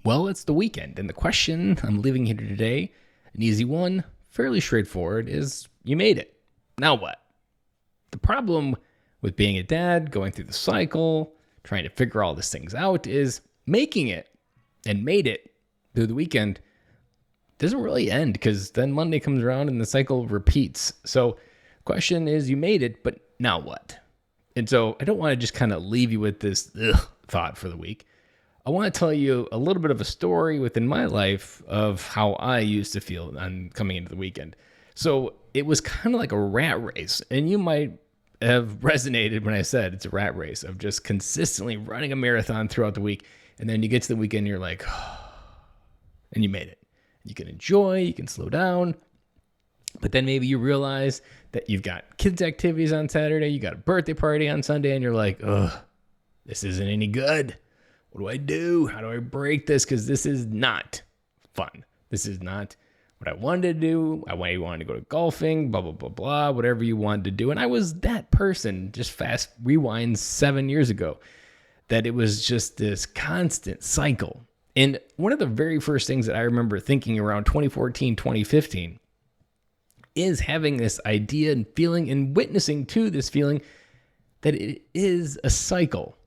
Well, it's the weekend, and the question I'm leaving here today, an easy one, fairly straightforward, is you made it. Now what? The problem with being a dad, going through the cycle, trying to figure all these things out, is making it and made it through the weekend doesn't really end, because then Monday comes around and the cycle repeats. So the question is, you made it, but now what? And so I don't want to just kind of leave you with this thought for the week. I want to tell you a little bit of a story within my life of how I used to feel on coming into the weekend. So it was kind of like a rat race, and you might have resonated when I said it's a rat race of just consistently running a marathon throughout the week. And then you get to the weekend and you're like, and you made it. You can enjoy, you can slow down, but then maybe you realize that you've got kids' activities on Saturday, you got a birthday party on Sunday, and you're like, this isn't any good. What do I do? How do I break this? Because this is not fun. This is not what I wanted to do. I wanted to go to golfing, blah, blah, blah, blah, whatever you wanted to do. And I was that person, just fast rewind 7 years ago, that it was just this constant cycle. And one of the very first things that I remember thinking around 2014, 2015 is having this idea and feeling and witnessing to this feeling that it is a cycle,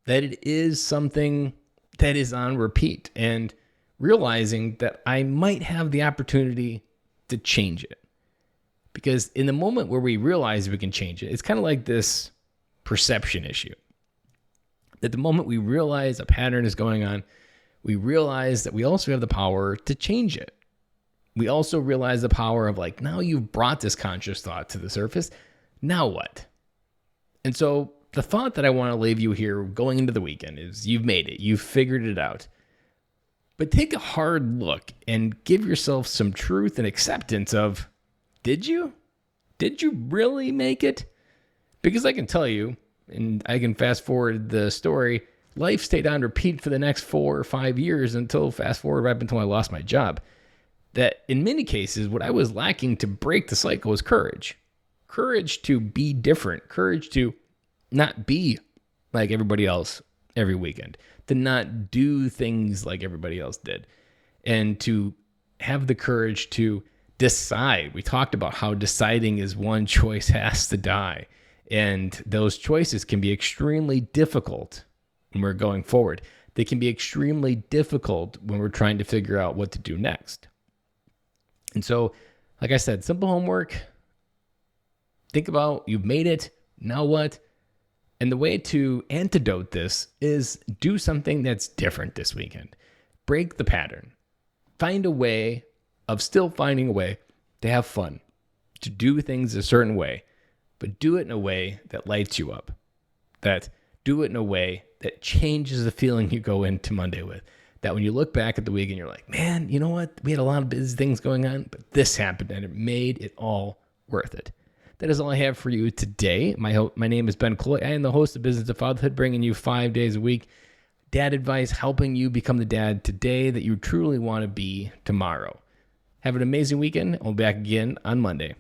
that it is something that is on repeat, and realizing that I might have the opportunity to change it. Because in the moment where we realize we can change it, it's kind of like this perception issue. At the moment we realize a pattern is going on, we realize that we also have the power to change it. We also realize the power of now you've brought this conscious thought to the surface, now what? And so the thought that I want to leave you here going into the weekend is you've made it. You've figured it out. But take a hard look and give yourself some truth and acceptance of, did you? Did you really make it? Because I can tell you, and I can fast forward the story, life stayed on repeat for the next 4 or 5 years until fast forward right up until I lost my job. That in many cases, what I was lacking to break the cycle was courage. Courage to be different. Courage to not be like everybody else every weekend, to not do things like everybody else did, and to have the courage to decide. We talked about how deciding is one choice has to die, and those choices can be extremely difficult when we're going forward. They can be extremely difficult when we're trying to figure out what to do next. And so, like I said, simple homework. Think about, you've made it, now what? And the way to antidote this is do something that's different this weekend. Break the pattern. Find a way of still finding a way to have fun, to do things a certain way, but do it in a way that lights you up. Do it in a way that changes the feeling you go into Monday with. That when you look back at the weekend, you're like, man, you know what? We had a lot of busy things going on, but this happened and it made it all worth it. That is all I have for you today. My name is Ben Cloy. I am the host of Business of Fatherhood, bringing you 5 days a week dad advice, helping you become the dad today that you truly want to be tomorrow. Have an amazing weekend. I'll be back again on Monday.